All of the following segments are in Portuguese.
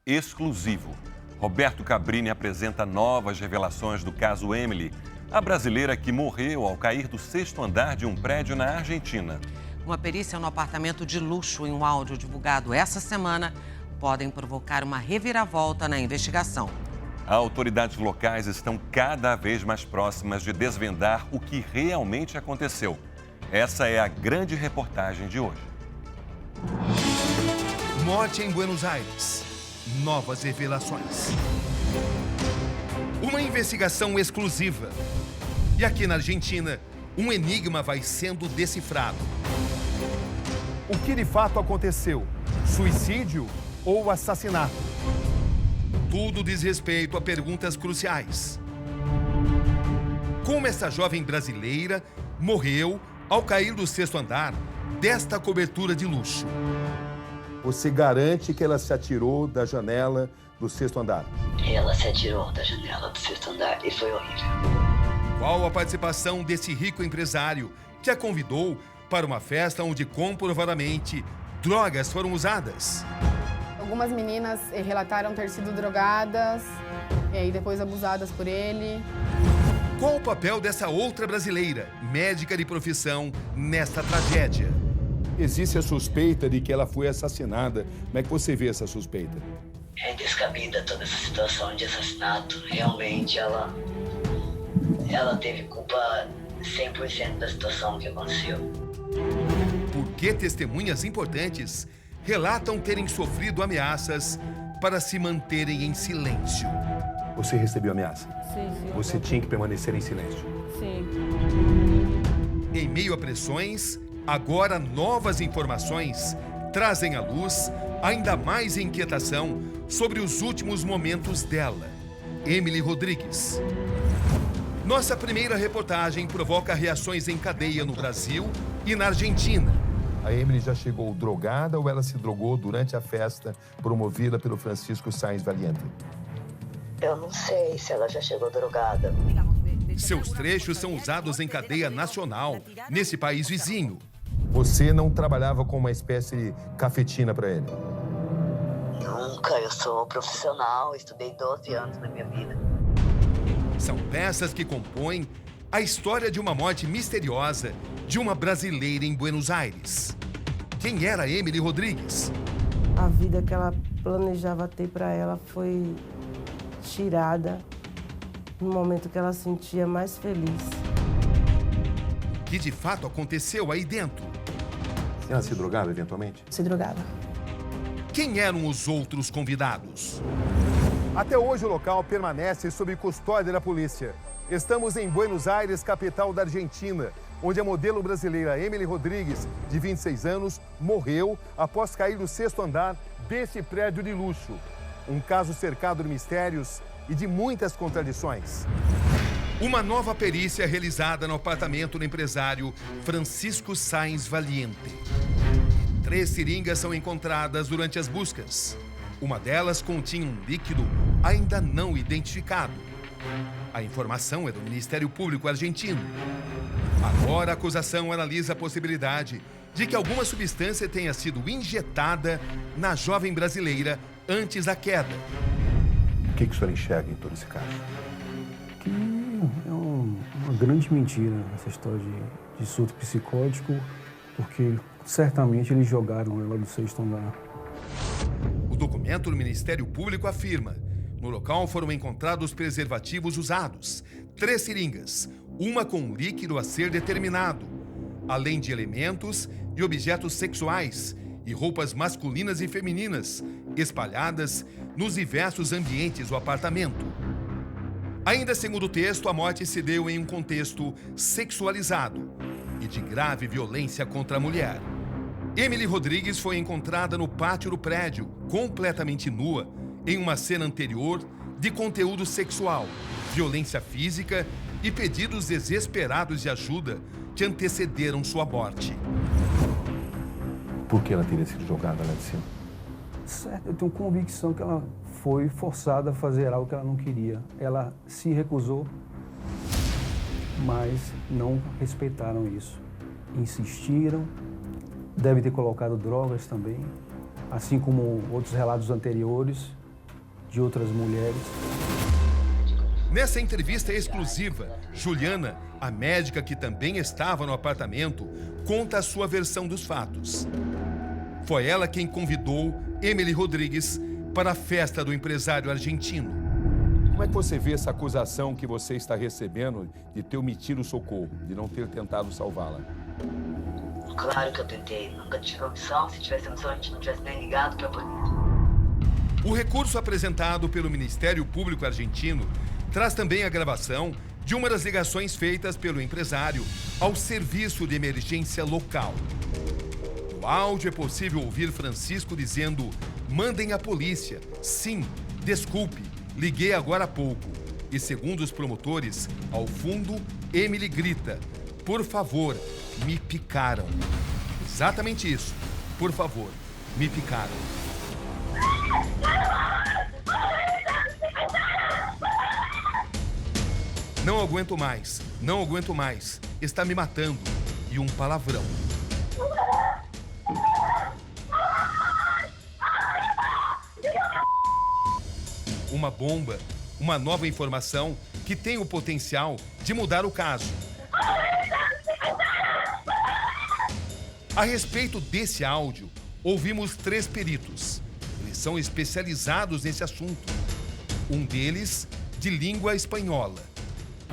exclusivo. Roberto Cabrini apresenta novas revelações do caso Emily, a brasileira que morreu ao cair do sexto andar de um prédio na Argentina. Uma perícia no apartamento de luxo e um áudio divulgado essa semana podem provocar uma reviravolta na investigação. Autoridades locais estão cada vez mais próximas de desvendar o que realmente aconteceu. Essa é a grande reportagem de hoje. Morte em Buenos Aires. Novas revelações. Uma investigação exclusiva. E aqui na Argentina, um enigma vai sendo decifrado. O que de fato aconteceu? Suicídio ou assassinato? Tudo diz respeito a perguntas cruciais. Como essa jovem brasileira morreu ao cair do sexto andar desta cobertura de luxo? Você garante que ela se atirou da janela do sexto andar? Ela se atirou da janela do sexto andar e foi horrível. Qual a participação desse rico empresário que a convidou para uma festa onde comprovadamente drogas foram usadas? Algumas meninas relataram ter sido drogadas e depois abusadas por ele. Qual o papel dessa outra brasileira, médica de profissão, nesta tragédia? Existe a suspeita de que ela foi assassinada. Como é que você vê essa suspeita? É descabida toda essa situação de assassinato. Realmente ela teve culpa 100% da situação que aconteceu. Por que testemunhas importantes relatam terem sofrido ameaças para se manterem em silêncio? Você recebeu ameaça? Sim. Você tinha que permanecer em silêncio? Sim. Em meio a pressões, agora novas informações trazem à luz ainda mais inquietação sobre os últimos momentos dela, Emily Rodrigues. Nossa primeira reportagem provoca reações em cadeia no Brasil e na Argentina. A Emily já chegou drogada ou ela se drogou durante a festa promovida pelo Francisco Sáenz Valiente? Eu não sei se ela já chegou drogada. Seus trechos são usados em cadeia nacional, nesse país vizinho. Você não trabalhava com uma espécie de cafetina para ele? Nunca, eu sou profissional, estudei 12 anos na minha vida. São peças que compõem a história de uma morte misteriosa de uma brasileira em Buenos Aires. Quem era Emily Rodrigues? A vida que ela planejava ter para ela foi tirada no momento que ela se sentia mais feliz. O que de fato aconteceu aí dentro? Ela se drogava eventualmente? Se drogava. Quem eram os outros convidados? Até hoje o local permanece sob custódia da polícia. Estamos em Buenos Aires, capital da Argentina, onde a modelo brasileira Emily Rodrigues, de 26 anos, morreu após cair do sexto andar desse prédio de luxo. Um caso cercado de mistérios e de muitas contradições. Uma nova perícia realizada no apartamento do empresário Francisco Sáenz Valiente. 3 seringas são encontradas durante as buscas. Uma delas continha um líquido ainda não identificado. A informação é do Ministério Público argentino. Agora a acusação analisa a possibilidade de que alguma substância tenha sido injetada na jovem brasileira antes da queda. O que o senhor enxerga em todo esse caso? Que é uma grande mentira essa história de surto psicótico, porque certamente eles jogaram ela do sexto andar. O documento do Ministério Público afirma: no local foram encontrados preservativos usados, 3 seringas, uma com um líquido a ser determinado, além de elementos e objetos sexuais e roupas masculinas e femininas espalhadas nos diversos ambientes do apartamento. Ainda segundo o texto, a morte se deu em um contexto sexualizado e de grave violência contra a mulher. Emily Rodrigues foi encontrada no pátio do prédio, completamente nua, em uma cena anterior de conteúdo sexual, violência física e pedidos desesperados de ajuda que antecederam sua morte. Por que ela teria sido jogada lá de cima? Certo, eu tenho convicção que ela foi forçada a fazer algo que ela não queria. Ela se recusou, mas não respeitaram isso. Insistiram, deve ter colocado drogas também, assim como outros relatos anteriores, de outras mulheres. Nessa entrevista exclusiva, Juliana, a médica que também estava no apartamento, conta a sua versão dos fatos. Foi ela quem convidou Emily Rodrigues para a festa do empresário argentino. Como é que você vê essa acusação que você está recebendo de ter omitido o socorro, de não ter tentado salvá-la? Claro que eu tentei. Nunca tive opção. Se tivesse opção, a gente não tivesse nem ligado para a polícia. O recurso apresentado pelo Ministério Público argentino traz também a gravação de uma das ligações feitas pelo empresário ao serviço de emergência local. No áudio é possível ouvir Francisco dizendo: "Mandem a polícia. Sim, desculpe, liguei agora há pouco." E segundo os promotores, ao fundo, Emily grita: "Por favor, me picaram." Exatamente isso. Por favor, me picaram. Não aguento mais, não aguento mais. Está me matando. E um palavrão. Uma bomba, uma nova informação que tem o potencial de mudar o caso. A respeito desse áudio, ouvimos 3 peritos. Eles são especializados nesse assunto. Um deles, de língua espanhola.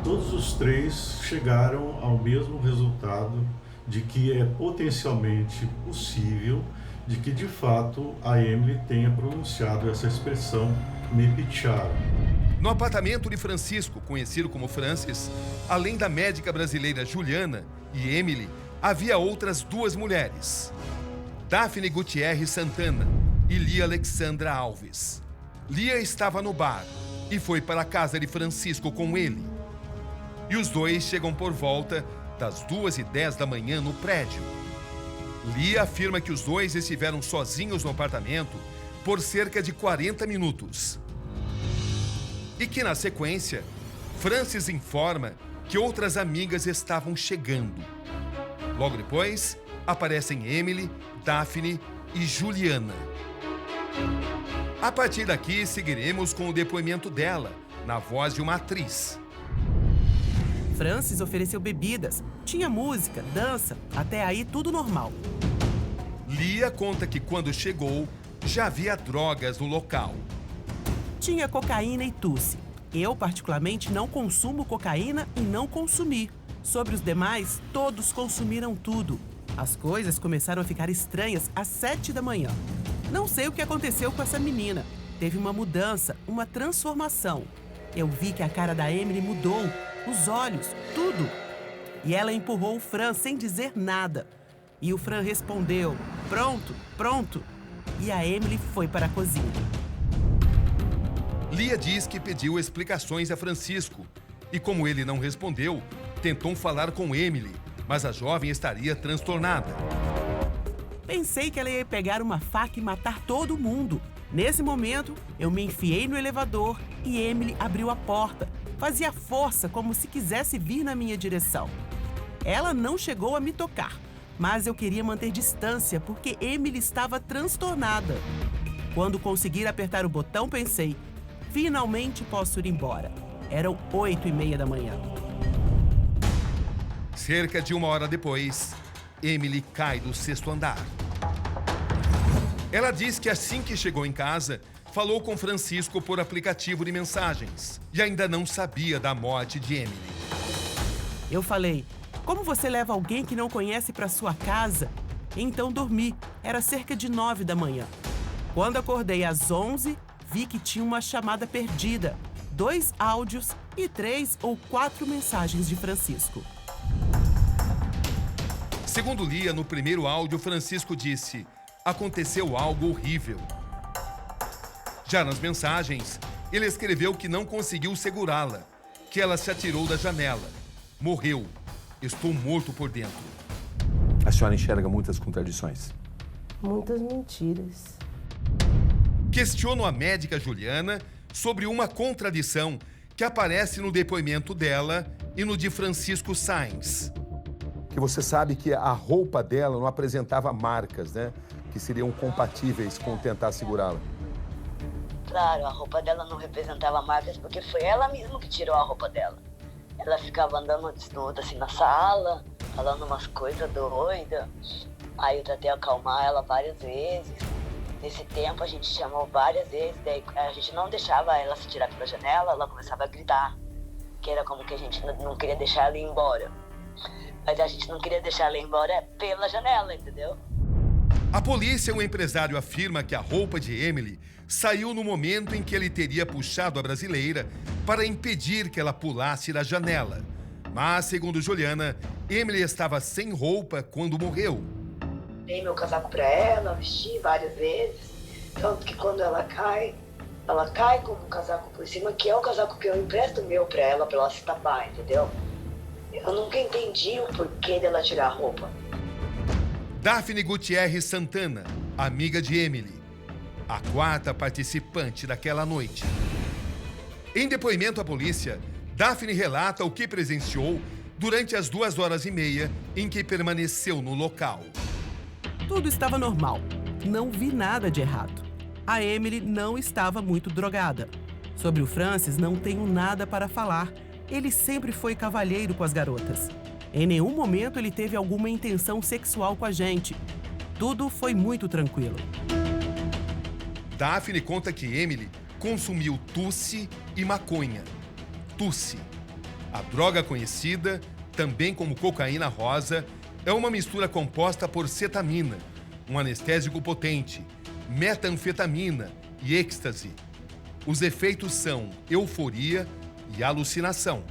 Todos os 3 chegaram ao mesmo resultado de que é potencialmente possível de que, de fato, a Emily tenha pronunciado essa expressão "me picharam". No apartamento de Francisco, conhecido como Francis, além da médica brasileira Juliana e Emily, havia outras 2 mulheres, Daphne Gutierrez Santana e Lia Alexandra Alves. Lia estava no bar e foi para a casa de Francisco com ele. E os 2 chegam por volta das 2h10 da manhã no prédio. Lia afirma que os 2 estiveram sozinhos no apartamento por cerca de 40 minutos. E que, na sequência, Francis informa que outras amigas estavam chegando. Logo depois, aparecem Emily, Daphne e Juliana. A partir daqui, seguiremos com o depoimento dela, na voz de uma atriz. Francis ofereceu bebidas, tinha música, dança, até aí tudo normal. Lia conta que quando chegou, já havia drogas no local. Tinha cocaína e tusse. Eu, particularmente, não consumo cocaína e não consumi. Sobre os demais, todos consumiram tudo. As coisas começaram a ficar estranhas às 7 da manhã. Não sei o que aconteceu com essa menina. Teve uma mudança, uma transformação. Eu vi que a cara da Emily mudou, os olhos, tudo. E ela empurrou o Fran sem dizer nada. E o Fran respondeu: "Pronto, pronto." E a Emily foi para a cozinha. Lia diz que pediu explicações a Francisco. E como ele não respondeu, tentou falar com Emily, mas a jovem estaria transtornada. Pensei que ela ia pegar uma faca e matar todo mundo. Nesse momento, eu me enfiei no elevador e Emily abriu a porta. Fazia força, como se quisesse vir na minha direção. Ela não chegou a me tocar, mas eu queria manter distância porque Emily estava transtornada. Quando consegui apertar o botão, pensei: finalmente posso ir embora. Eram 8h30 da manhã. Cerca de 1 hora depois, Emily cai do 6º andar. Ela diz que assim que chegou em casa, falou com Francisco por aplicativo de mensagens e ainda não sabia da morte de Emily. Eu falei: como você leva alguém que não conhece para sua casa? Então dormi. Era cerca de 9 da manhã. Quando acordei às 11, vi que tinha uma chamada perdida, 2 áudios e 3 ou 4 mensagens de Francisco. Segundo Lia, no primeiro áudio, Francisco disse: aconteceu algo horrível. Já nas mensagens, ele escreveu que não conseguiu segurá-la, que ela se atirou da janela. Morreu. Estou morto por dentro. A senhora enxerga muitas contradições? Muitas mentiras. Questiono a médica Juliana sobre uma contradição que aparece no depoimento dela e no de Francisco Sainz. Que você sabe que a roupa dela não apresentava marcas, né? Que seriam compatíveis com tentar segurá-la. Claro, a roupa dela não representava marcas porque foi ela mesma que tirou a roupa dela. Ela ficava andando desnuda assim na sala, falando umas coisas doidas. Aí eu tentei acalmar ela várias vezes. Nesse tempo a gente chamou várias vezes, daí a gente não deixava ela se tirar pela janela, ela começava a gritar. Que era como que a gente não queria deixar ela ir embora. Mas a gente não queria deixar ela ir embora pela janela, entendeu? A polícia e o empresário afirma que a roupa de Emily saiu no momento em que ele teria puxado a brasileira para impedir que ela pulasse da janela. Mas, segundo Juliana, Emily estava sem roupa quando morreu. Dei meu casaco para ela, vesti várias vezes. Tanto que quando ela cai com o casaco por cima, que é o casaco que eu empresto meu para ela se tapar, entendeu? Eu nunca entendi o porquê dela tirar a roupa. Daphne Gutierrez Santana, amiga de Emily, a quarta participante daquela noite. Em depoimento à polícia, Daphne relata o que presenciou durante as 2h30 em que permaneceu no local. Tudo estava normal. Não vi nada de errado. A Emily não estava muito drogada. Sobre o Francis, não tenho nada para falar. Ele sempre foi cavalheiro com as garotas. Em nenhum momento ele teve alguma intenção sexual com a gente. Tudo foi muito tranquilo. Daphne conta que Emily consumiu tusi e maconha. Tusi, a droga conhecida também como cocaína rosa, é uma mistura composta por cetamina, um anestésico potente, metanfetamina e êxtase. Os efeitos são euforia e alucinação.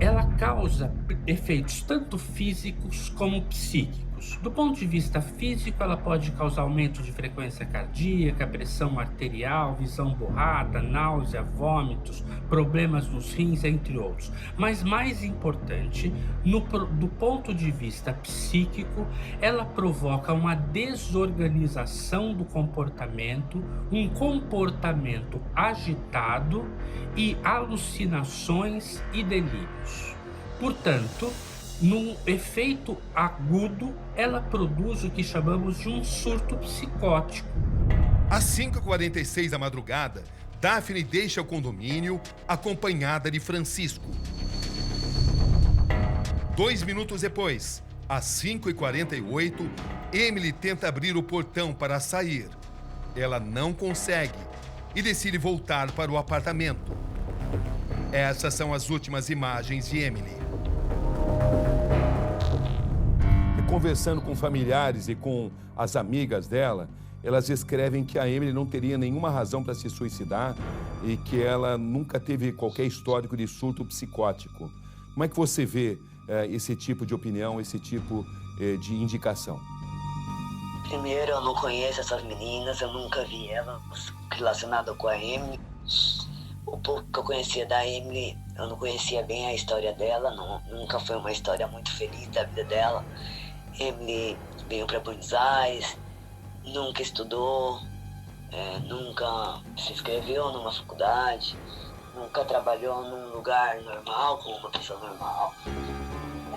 Ela causa efeitos tanto físicos como psíquicos. Do ponto de vista físico, ela pode causar aumento de frequência cardíaca, pressão arterial, visão borrada, náusea, vômitos, problemas nos rins, entre outros. Mas mais importante, do ponto de vista psíquico, ela provoca uma desorganização do comportamento, um comportamento agitado e alucinações e delírios. Portanto, num efeito agudo, ela produz o que chamamos de um surto psicótico. Às 5h46 da madrugada, Daphne deixa o condomínio acompanhada de Francisco. 2 minutos depois, às 5h48, Emily tenta abrir o portão para sair. Ela não consegue e decide voltar para o apartamento. Essas são as últimas imagens de Emily. Conversando com familiares e com as amigas dela, elas escrevem que a Emily não teria nenhuma razão para se suicidar e que ela nunca teve qualquer histórico de surto psicótico. Como é que você vê esse tipo de opinião, esse tipo de indicação? Primeiro, eu não conheço essas meninas, eu nunca vi elas relacionadas com a Emily. O pouco que eu conhecia da Emily, eu não conhecia bem a história dela, nunca foi uma história muito feliz da vida dela. Emily veio para Buenos Aires, nunca estudou, nunca se inscreveu numa faculdade, nunca trabalhou num lugar normal, como uma pessoa normal.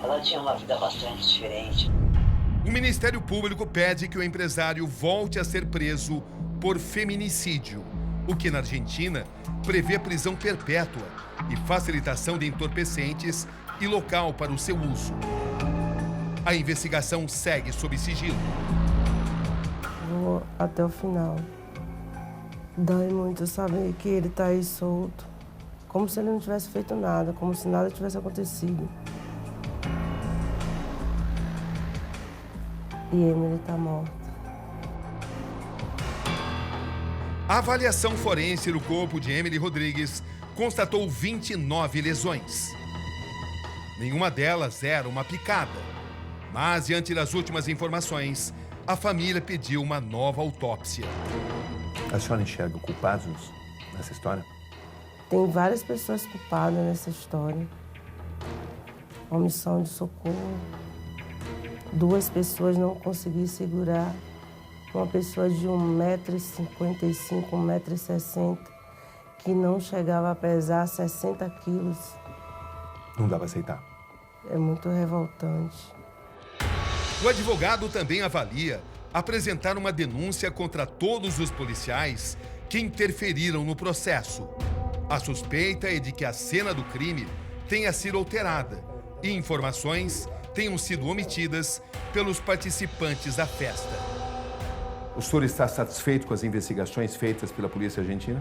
Ela tinha uma vida bastante diferente. O Ministério Público pede que o empresário volte a ser preso por feminicídio, o que na Argentina prevê prisão perpétua e facilitação de entorpecentes e local para o seu uso. A investigação segue sob sigilo. Vou até o final. Dói muito saber que ele está aí solto, como se ele não tivesse feito nada, como se nada tivesse acontecido. E Emily está morta. A avaliação forense do corpo de Emily Rodrigues constatou 29 lesões. Nenhuma delas era uma picada. Mas, diante das últimas informações, a família pediu uma nova autópsia. A senhora enxerga culpados nessa história? Tem várias pessoas culpadas nessa história. Omissão de socorro. 2 pessoas não conseguiram segurar. Uma pessoa de 1,55 m, 1,60 m, que não chegava a pesar 60 quilos. Não dá para aceitar. É muito revoltante. O advogado também avalia apresentar uma denúncia contra todos os policiais que interferiram no processo. A suspeita é de que a cena do crime tenha sido alterada e informações tenham sido omitidas pelos participantes da festa. O senhor está satisfeito com as investigações feitas pela polícia argentina?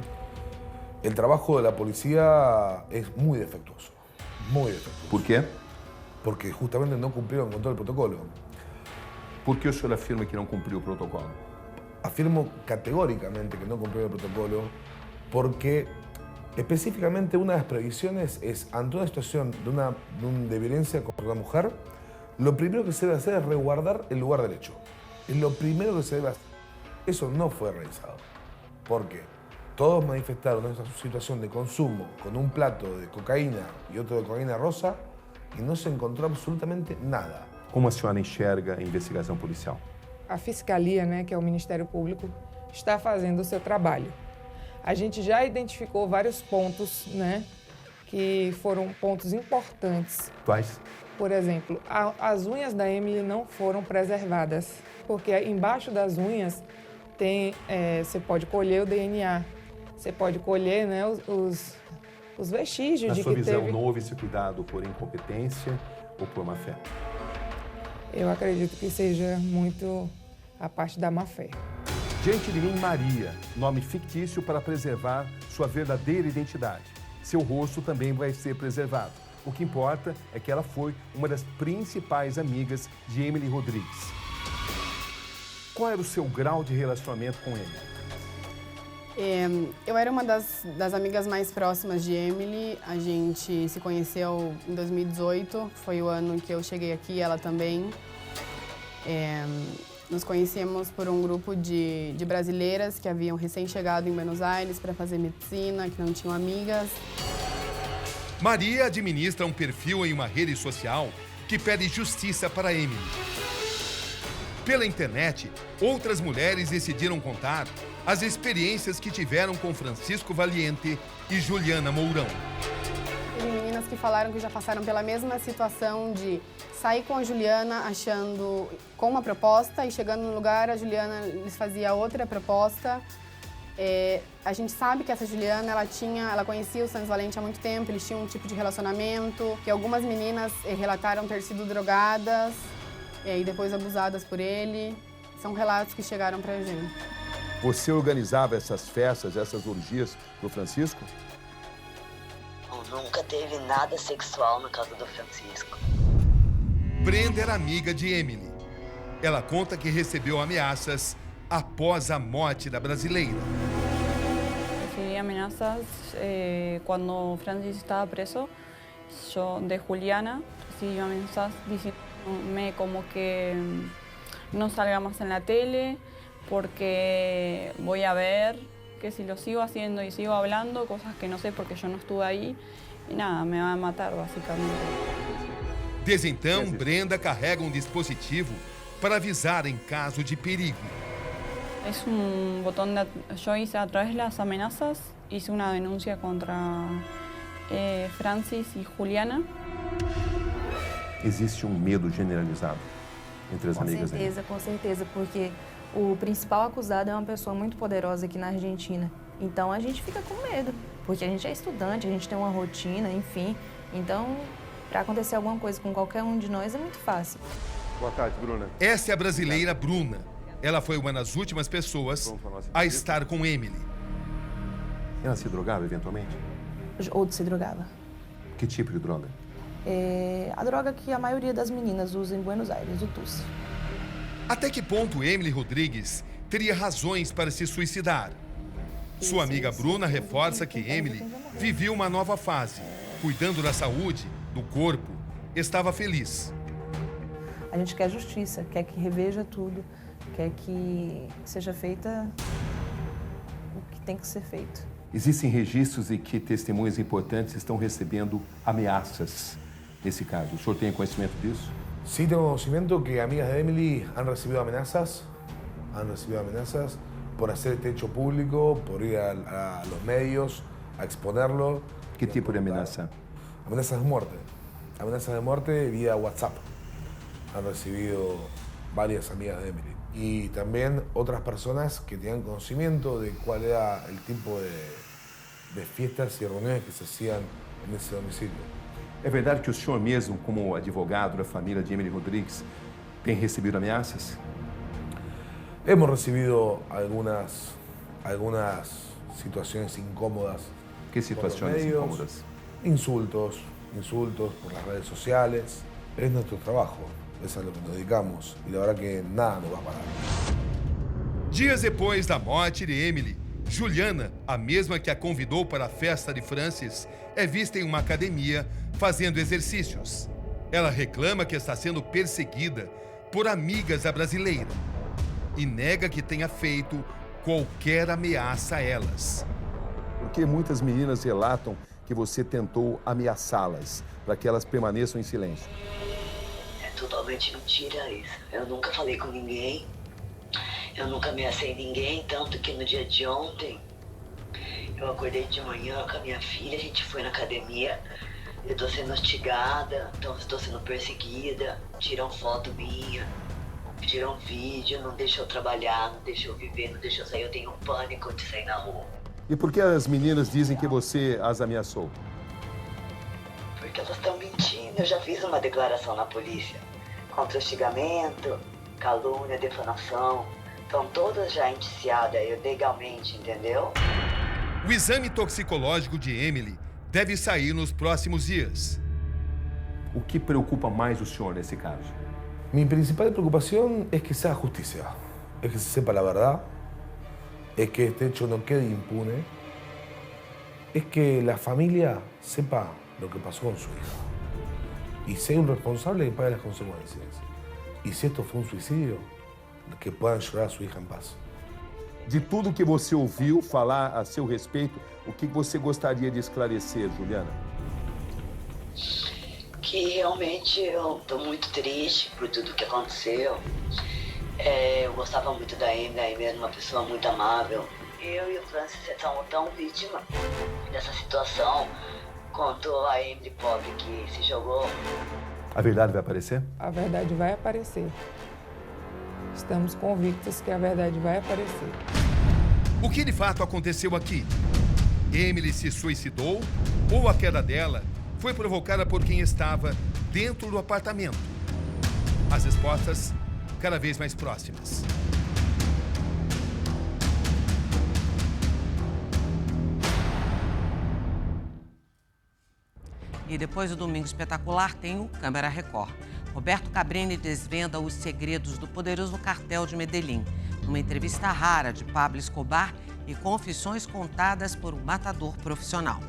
El trabajo de la policía es muy defectuoso, muy defectuoso. Por quê? Porque justamente no cumplieron con todo el protocolo. Por que o senhor afirma que não cumpriu o protocolo? Afirmo categóricamente que no cumplieron el protocolo porque específicamente una de las previsiones es, ante una situación de violencia contra una mujer, lo primero que se debe hacer es resguardar el lugar del hecho. Es lo primero que se debe hacer. Eso no fue realizado. ¿Por qué? Todos manifestaron esa situación de consumo con un plato de cocaína y otro de cocaína rosa y no se encontrou absolutamente nada. Como a senhora enxerga a investigação policial? A Fiscalia, né, que é o Ministério Público, está fazendo o seu trabalho. A gente já identificou vários pontos, né, que foram pontos importantes. Quais? Por exemplo, as unhas da Emily não foram preservadas, porque embaixo das unhas tem, você pode colher o DNA, você pode colher, né, os vestígios de que teve... Na sua visão, não houve esse cuidado por incompetência ou por má-fé? Eu acredito que seja muito a parte da má-fé. Diante de mim, Maria, nome fictício para preservar sua verdadeira identidade. Seu rosto também vai ser preservado. O que importa é que ela foi uma das principais amigas de Emily Rodrigues. Qual era o seu grau de relacionamento com Emily? Eu era uma das amigas mais próximas de Emily. A gente se conheceu em 2018, foi o ano que eu cheguei aqui, ela também. Nos conhecemos por um grupo de brasileiras que haviam recém-chegado em Buenos Aires para fazer medicina, que não tinham amigas. Maria administra um perfil em uma rede social que pede justiça para Emily. Pela internet, outras mulheres decidiram contar as experiências que tiveram com Francisco Valiente e Juliana Mourão. Tem meninas que falaram que já passaram pela mesma situação de sair com a Juliana achando com uma proposta e chegando no lugar a Juliana lhes fazia outra proposta. A gente sabe que essa Juliana, ela conhecia o Santos Valente há muito tempo, eles tinham um tipo de relacionamento, que algumas meninas relataram ter sido drogadas e depois abusadas por ele. São relatos que chegaram pra gente. Você organizava essas festas, essas orgias do Francisco? Nunca teve nada sexual na casa do Francisco. Brenda era amiga de Emily. Ela conta que recebeu ameaças após a morte da brasileira. Recibí amenazas cuando Francis estaba preso. Yo, de Juliana, recibí amenazas diciéndome como que no salga más en la tele porque voy a ver que si lo sigo haciendo y sigo hablando, cosas que no sé porque yo no estuve ahí, y nada, me va a matar basicamente. Desde então, Brenda carrega um dispositivo para avisar em caso de perigo. Es un botón yo hice a través de las amenazas, hice una denuncia contra Francis y Juliana. Existe medo generalizado entre as amigas dele? Com certeza, porque o principal acusado é uma pessoa muito poderosa aqui na Argentina. Então a gente fica com medo, porque a gente é estudante, a gente tem uma rotina, enfim. Então, para acontecer alguma coisa com qualquer um de nós é muito fácil. Boa tarde, Bruna. Essa é a brasileira Bruna. Ela foi uma das últimas pessoas a estar com Emily. Ela se drogava eventualmente? Ou se drogava. Que tipo de droga? A droga que a maioria das meninas usa em Buenos Aires, o tusi. Até que ponto Emily Rodrigues teria razões para se suicidar? Sua amiga Bruna reforça que Emily viveu uma nova fase, cuidando da saúde, do corpo, estava feliz. A gente quer justiça, quer que reveja tudo, quer que seja feita o que tem que ser feito. Existem registros de que testemunhas importantes estão recebendo ameaças nesse caso. O senhor tem conhecimento disso? Sí, tengo conocimiento que amigas de Emily han recibido amenazas por hacer este hecho público, por ir a los medios, a exponerlo. ¿Qué tipo de amenaza? Amenazas de muerte vía WhatsApp. Han recibido varias amigas de Emily. y también otras personas que tenían conocimiento de cuál era el tipo de fiestas y reuniones que se hacían en ese domicilio. É verdade que o senhor mesmo, como advogado da família de Emily Rodrigues, tem recebido ameaças? Hemos recibido algunas situaciones incómodas. ¿Qué situaciones incómodas? Insultos por las redes sociales. Es nuestro trabajo, es a lo que nos dedicamos y la verdad que nada nos va a parar. Dias depois da morte de Emily, Juliana, a mesma que a convidou para a festa de Francis, é vista em uma academia fazendo exercícios. Ela reclama que está sendo perseguida por amigas da brasileira e nega que tenha feito qualquer ameaça a elas. Porque muitas meninas relatam que você tentou ameaçá-las para que elas permaneçam em silêncio. É totalmente mentira isso. Eu nunca falei com ninguém. Eu nunca ameacei ninguém, tanto que no dia de ontem eu acordei de manhã com a minha filha, a gente foi na academia, eu tô sendo hostigada, então estou sendo perseguida, tiram foto minha, tiram vídeo, não deixam eu trabalhar, não deixam eu viver, não deixam eu sair, eu tenho um pânico de sair na rua. E por que as meninas dizem que você as ameaçou? Porque elas estão mentindo, eu já fiz uma declaração na polícia contra hostigamento, calúnia, defamação. Estão todas já indiciadas legalmente, entendeu? O exame toxicológico de Emily deve sair nos próximos dias. O que preocupa mais o senhor nesse caso? Mi principal preocupación es que sea justicia, es que se sepa la verdad, es que este hecho no quede impune, es que la familia sepa lo que pasó con su hija y sea un responsable que pague las consecuencias. Y si esto fue un suicidio, que puedan llorar a sua hija em paz. De tudo que você ouviu falar a seu respeito, o que você gostaria de esclarecer, Juliana? Que realmente eu estou muito triste por tudo que aconteceu. Eu gostava muito da Emily, a Emily era uma pessoa muito amável. Eu e o Francis estamos tão vítimas dessa situação quanto a Emily pobre que se jogou. A verdade vai aparecer? A verdade vai aparecer. Estamos convictos que a verdade vai aparecer. O que de fato aconteceu aqui? Emily se suicidou ou a queda dela foi provocada por quem estava dentro do apartamento? As respostas cada vez mais próximas. E depois do Domingo Espetacular tem o Câmara Record. Roberto Cabrini desvenda os segredos do poderoso cartel de Medellín, numa entrevista rara de Pablo Escobar e confissões contadas por um matador profissional.